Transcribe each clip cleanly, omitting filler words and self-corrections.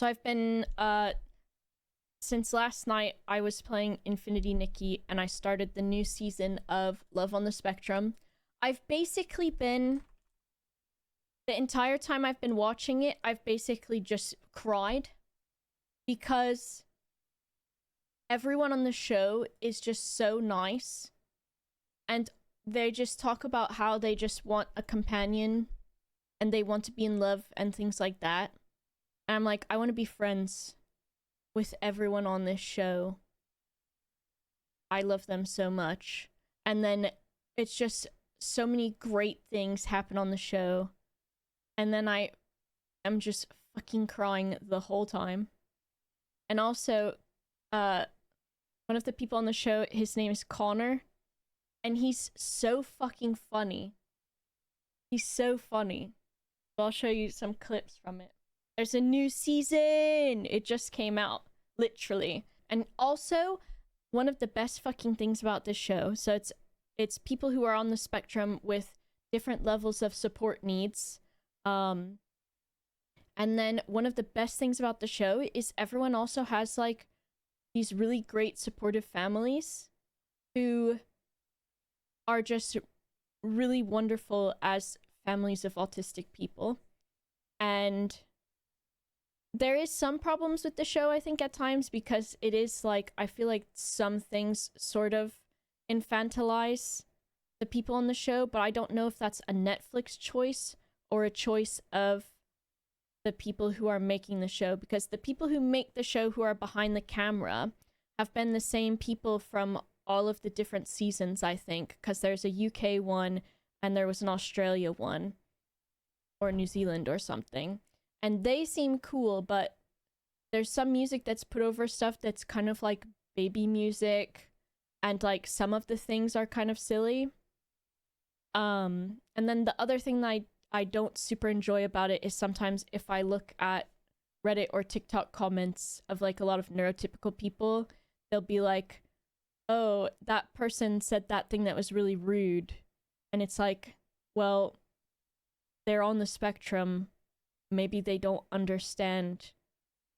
So I've been since last night I was playing Infinity Nikki and I started the new season of Love on the Spectrum. I've basically been the entire time I've been watching it, I've basically just cried because everyone on the show is just so nice and they just talk about how they just want a companion and they want to be in love and things like that. And I'm like, I want to be friends with everyone on this show. I love them so much. And then it's just so many great things happen on the show. And then I am just fucking crying the whole time. And also, one of the people on the show, his name is Connor. And he's so fucking funny. He's so funny. So I'll show you some clips from it. There's a new season! It just came out, literally. And also, one of the best fucking things about this show, so it's people who are on the spectrum with different levels of support needs. And then one of the best things about the show is everyone also has like these really great supportive families who are just really wonderful as families of autistic people. And there is some problems with the show, I think, at times, because it is like, I feel like some things sort of infantilize the people on the show, but I don't know if that's a Netflix choice or a choice of the people who are making the show, because the people who make the show who are behind the camera have been the same people from all of the different seasons, I think, because there's a UK one and there was an Australia one or New Zealand or something. And they seem cool, but there's some music that's put over stuff that's kind of like baby music, and like some of the things are kind of silly. And then the other thing that I don't super enjoy about it is sometimes if I look at Reddit or TikTok comments of like a lot of neurotypical people, they'll be like, oh, that person said that thing that was really rude. And it's like, well, they're on the spectrum. Maybe they don't understand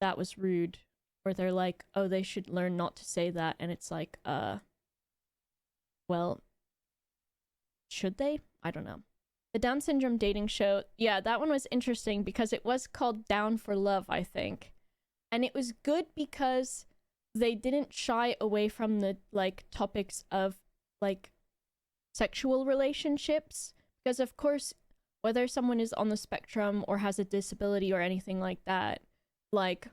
that was rude. Or they're like, oh, they should learn not to say that. And it's like, well, should they? I don't know. The Down syndrome dating show, yeah, that one was interesting because it was called Down for Love, I think. And it was good because they didn't shy away from the like topics of like sexual relationships, because of course, whether someone is on the spectrum or has a disability or anything like that, like,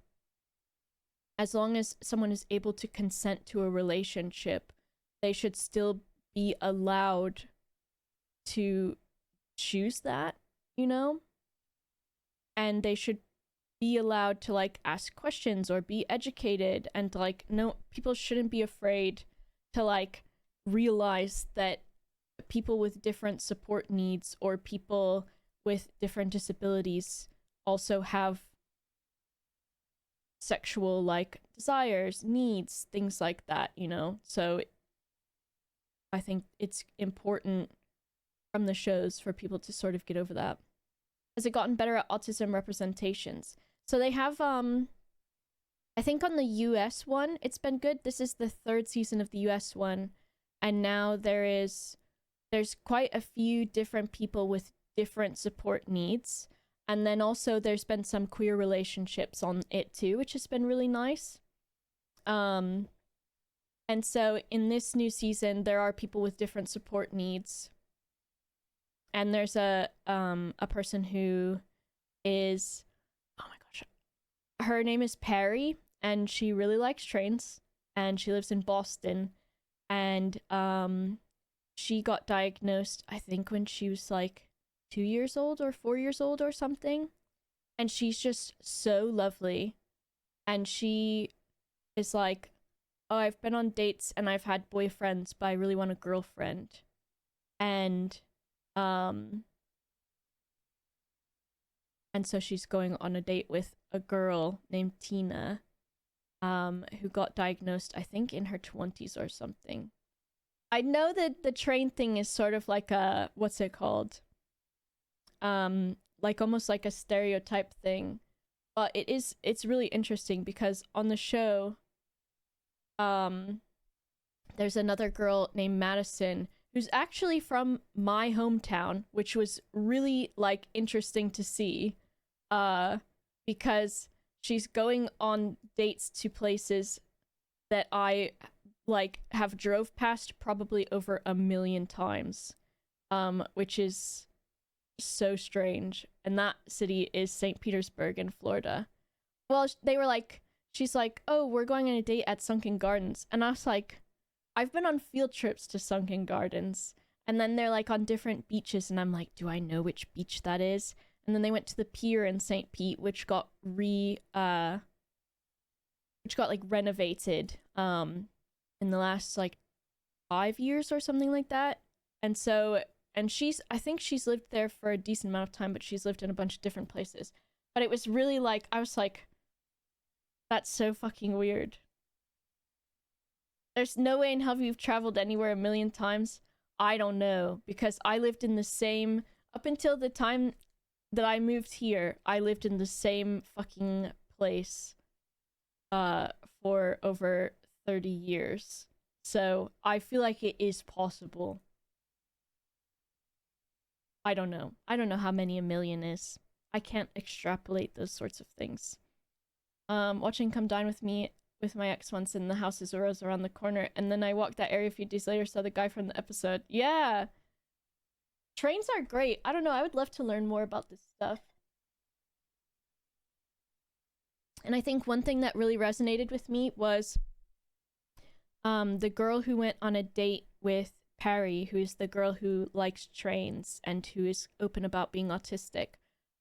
as long as someone is able to consent to a relationship, they should still be allowed to choose that, you know? And they should be allowed to, like, ask questions or be educated, and, like, no, people shouldn't be afraid to, like, realize that people with different support needs or people with different disabilities also have sexual like desires, needs, things like that, you know? So I think it's important from the shows for people to sort of get over that. Has it gotten better at autism representations? So they have I think on the US one it's been good. This is the 3rd season of the US one, and now there's quite a few different people with different support needs. And then also there's been some queer relationships on it too, which has been really nice. And so in this new season, there are people with different support needs. And there's a person who is, oh my gosh, her name is Perry, and she really likes trains, and she lives in Boston. And she got diagnosed, I think, when she was like 2 years old or 4 years old or something. And she's just so lovely. And she is like, oh, I've been on dates and I've had boyfriends, but I really want a girlfriend. And so she's going on a date with a girl named Tina, who got diagnosed, I think, in her 20s or something. I know that the train thing is sort of like a, what's it called? Like almost like a stereotype thing. But it's really interesting because on the show, um, there's another girl named Madison who's actually from my hometown, which was really like interesting to see, uh, because she's going on dates to places that I like have drove past probably over 1,000,000 times, which is so strange. And that city is St. Petersburg in Florida. Well, they were like, she's like, oh, we're going on a date at Sunken Gardens. And I was like, I've been on field trips to Sunken Gardens. And then they're like on different beaches. And I'm like, do I know which beach that is? And then they went to the pier in St. Pete, which got like renovated in the last like 5 years or something like that. And so, and I think she's lived there for a decent amount of time, but she's lived in a bunch of different places. But it was really like, I was like, that's so fucking weird. There's no way in hell you've traveled anywhere 1,000,000 times. I don't know, because I lived in the same, up until the time that I moved here, I lived in the same fucking place for over 30 years. So I feel like it is possible. I don't know. I don't know how many 1,000,000 is. I can't extrapolate those sorts of things. Watching Come Dine With Me with my ex once, in the house is around the corner, and then I walked that area a few days later, saw the guy from the episode. Yeah. Trains are great. I don't know. I would love to learn more about this stuff. And I think one thing that really resonated with me was the girl who went on a date with Perry, who's the girl who likes trains and who is open about being autistic.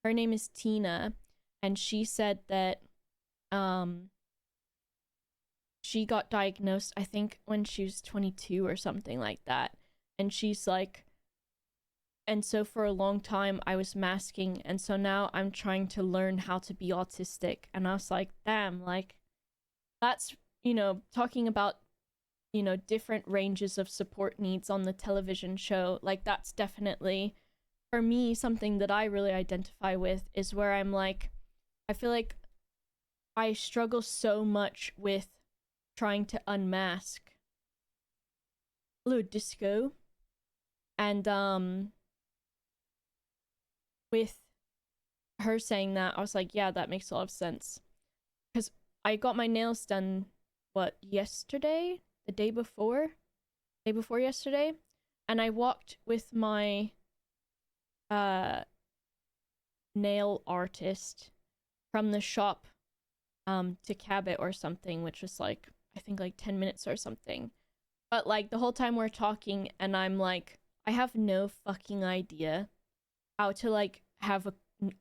Her name is Tina, and she said that she got diagnosed, I think, when she was 22 or something like that. And she's like, and so for a long time I was masking, and so now I'm trying to learn how to be autistic. And I was like, damn, like, that's, you know, talking about, you know, different ranges of support needs on the television show, like, that's definitely, for me, something that I really identify with, is where I'm like, I feel like I struggle so much with trying to unmask. Hello, Disco. And with her saying that, I was like, yeah, that makes a lot of sense. Because I got my nails done, what, yesterday? The day before? Day before yesterday? And I walked with my nail artist from the shop to Cabot or something, which was like, I think like 10 minutes or something. But like the whole time we're talking, and I'm like, I have no fucking idea how to like have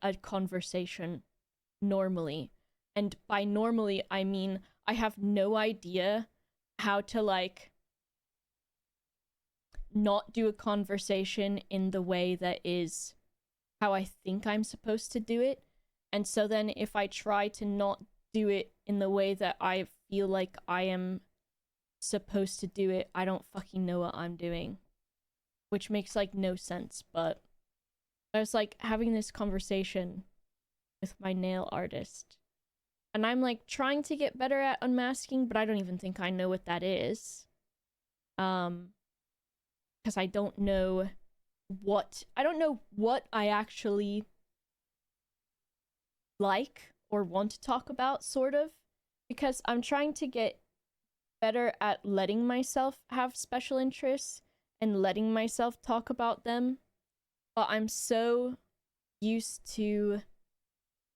a conversation normally. And by normally, I mean I have no idea how to like not do a conversation in the way that is how I think I'm supposed to do it. And so then if I try to not do it in the way that I feel like I am supposed to do it, I don't fucking know what I'm doing. Which makes like no sense, but I was like having this conversation with my nail artist. And I'm like trying to get better at unmasking, but I don't even think I know what that is. Because I don't know what I actually like or want to talk about, sort of. Because I'm trying to get better at letting myself have special interests and letting myself talk about them. But I'm so used to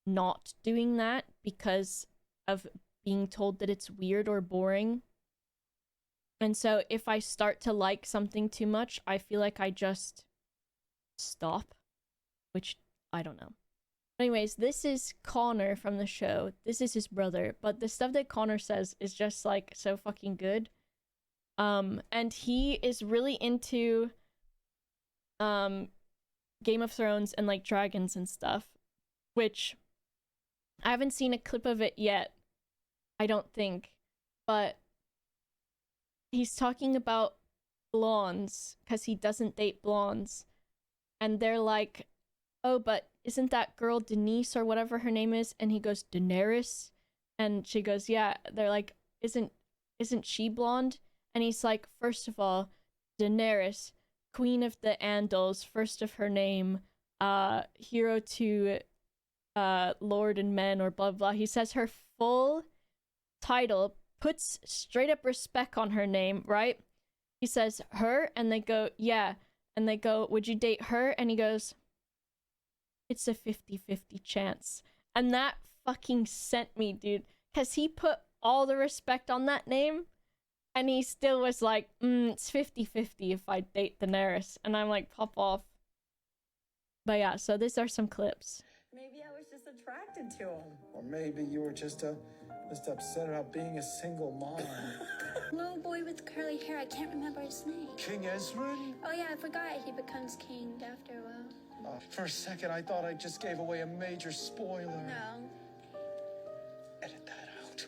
not doing that because of being told that it's weird or boring. And so if I start to like something too much, I feel like I just stop, which I don't know. Anyways, this is Connor from the show. This is his brother, but the stuff that Connor says is just like so fucking good. And he is really into Game of Thrones and like dragons and stuff, which I haven't seen a clip of it yet, I don't think, but he's talking about blondes because he doesn't date blondes, and they're like oh, but isn't that girl Denise or whatever her name is? And he goes, Daenerys? And she goes, yeah. They're like, isn't she blonde? And he's like, first of all, Daenerys, Queen of the Andals, first of her name, hero to Lord and Men, or blah blah. He says her full title, puts straight up respect on her name, right? He says her, and they go, yeah. And they go, would you date her? And he goes, it's a 50-50 chance. And that fucking sent me, dude. Because he put all the respect on that name, and he still was like, it's 50-50 if I date Daenerys. And I'm like, pop off. But yeah, so these are some clips. Maybe I was just attracted to him. Or maybe you were just upset about being a single mom. Little boy with curly hair, I can't remember his name. King Ezrin? Oh yeah, I forgot. He becomes king after a while. For a second, I thought I just gave away a major spoiler. No. Edit that out.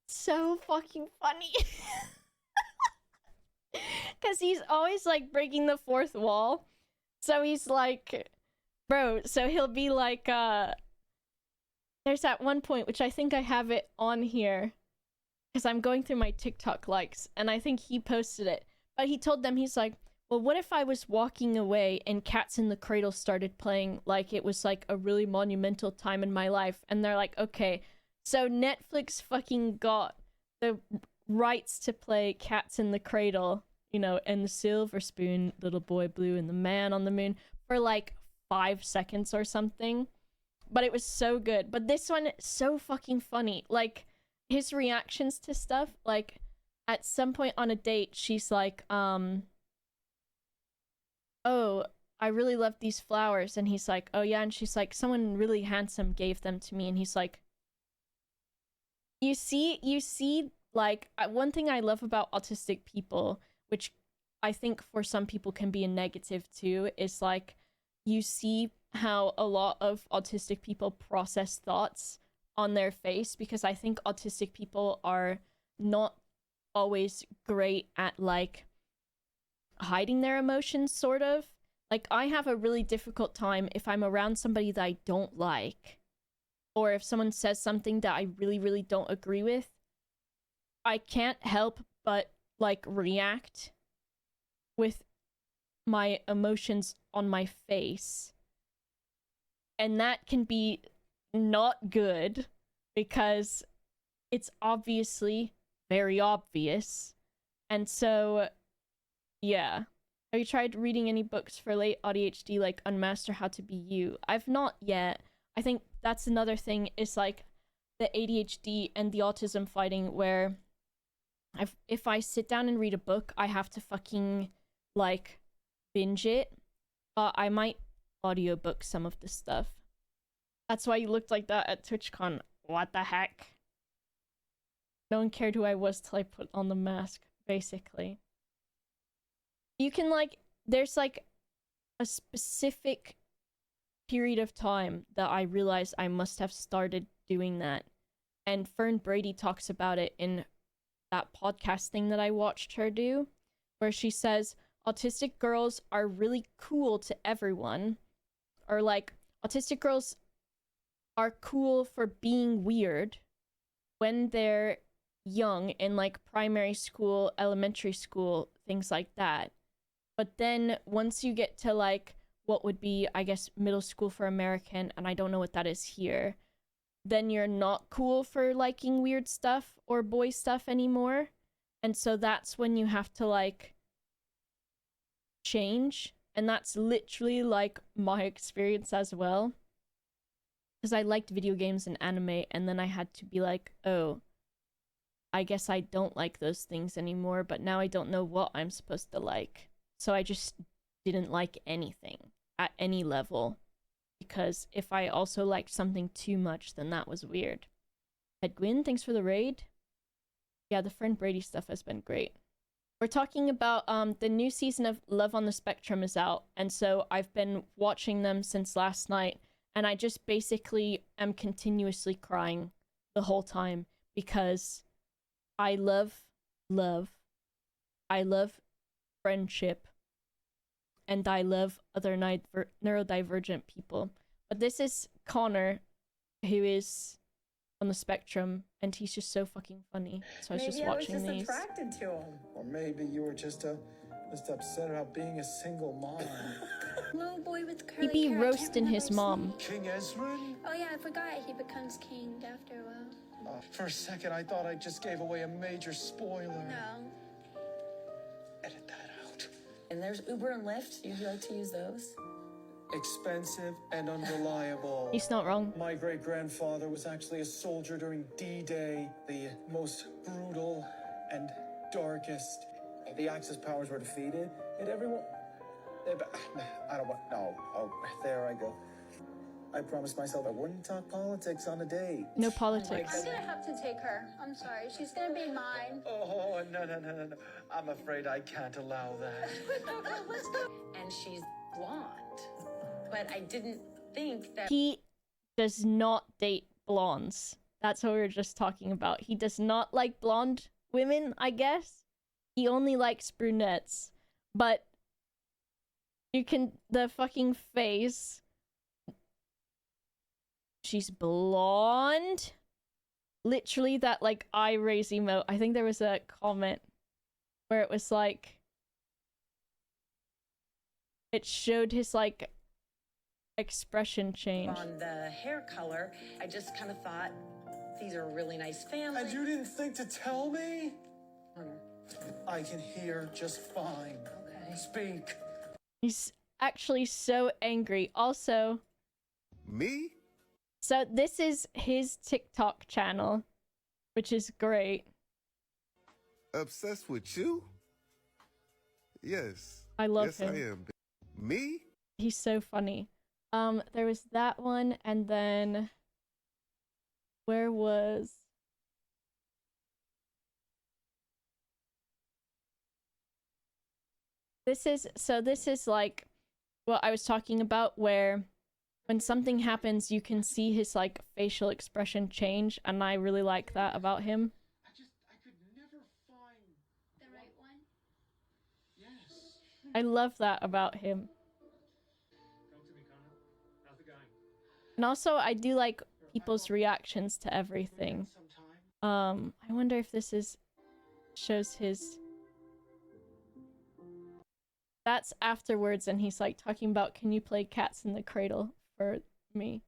So fucking funny. Because he's always like breaking the fourth wall. So he's like, bro, so he'll be like, there's that one point, which I think I have it on here, because I'm going through my TikTok likes, and I think he posted it. But he told them, he's like, well, what if I was walking away and Cats in the Cradle started playing like it was like a really monumental time in my life? And they're like, okay, so Netflix fucking got the rights to play Cats in the Cradle, you know, and the Silver Spoon, Little Boy Blue, and the Man on the Moon for like 5 seconds or something. But it was so good. But this one, so fucking funny. Like, his reactions to stuff, like, at some point on a date, she's like, oh, I really love these flowers. And he's like, oh yeah. And she's like, someone really handsome gave them to me. And he's like, you see, like, one thing I love about autistic people, which I think for some people can be a negative too, is like, you see how a lot of autistic people process thoughts on their face, because I think autistic people are not always great at like hiding their emotions, sort of. Like, I have a really difficult time if I'm around somebody that I don't like, or if someone says something that I really, really don't agree with. I can't help but like react with my emotions on my face. And that can be not good, because it's obviously very obvious. And so, yeah. Have you tried reading any books for late ADHD, like Unmaster How to Be You? I've not yet. I think that's another thing, is like the ADHD and the autism fighting, where if I sit down and read a book, I have to fucking like binge it. But I might audiobook some of the stuff. That's why you looked like that at TwitchCon. What the heck? No one cared who I was till I put on the mask, basically. You can like, there's like a specific period of time that I realized I must have started doing that. And Fern Brady talks about it in that podcast thing that I watched her do, where she says autistic girls are really cool to everyone, or like autistic girls are cool for being weird when they're young in like primary school, elementary school, things like that. But then once you get to like what would be, I guess, middle school for American, and I don't know what that is here, then you're not cool for liking weird stuff or boy stuff anymore. And so that's when you have to like change. And that's literally like my experience as well. Because I liked video games and anime, and then I had to be like, oh, I guess I don't like those things anymore, but now I don't know what I'm supposed to like. So I just didn't like anything at any level, because if I also liked something too much, then that was weird. Edwin, thanks for the raid. Yeah, the Friend Brady stuff has been great. We're talking about the new season of Love on the Spectrum is out, and so I've been watching them since last night, and I just basically am continuously crying the whole time, because I love friendship, and I love other neurodivergent people. But this is Connor, who is on the spectrum, and he's just so fucking funny. So I was just watching Maybe I was these. just attracted to him. Or maybe you were just upset about being a single mom. Little boy with curly He be hair. I can't roasting remember his his mom. name. King Ezrin? Oh yeah, I forgot. He becomes king after a while. For a second, I thought I just gave away a major spoiler. No. Edit that out. And there's Uber and Lyft. You'd like to use those? Expensive and unreliable. He's not wrong. My great-grandfather was actually a soldier during D-Day, the most brutal and darkest. The Axis powers were defeated, and everyone... I don't want... No. Oh, there I go. I promised myself I wouldn't talk politics on a date. No politics. I'm gonna have to take her. I'm sorry. She's gonna be mine. Oh, no. I'm afraid I can't allow that. Let's go. And she's blonde. But I didn't think that... He does not date blondes. That's what we were just talking about. He does not like blonde women, I guess. He only likes brunettes. But you can... The fucking face... She's blonde. Literally that, like, eye raise emote. I think there was a comment where it was like... It showed his, like, expression change. On the hair color, I just kind of thought, these are a really nice family. And you didn't think to tell me? I can hear just fine. Okay. Speak. He's actually so angry. Also... Me? So this is his TikTok channel, which is great. Obsessed with you? Yes. I love yes, him. I am. Me? He's so funny. There was that one, and then where was... This is like what I was talking about, where when something happens, you can see his, like, facial expression change, and I really like that about him. I could never find... The right one? Yes. I love that about him. Talk to me, Connor. How's it going? And also, I do like people's reactions to everything. Sometime. I wonder if this shows his... That's afterwards, and he's, like, talking about, can you play Cats in the Cradle for me?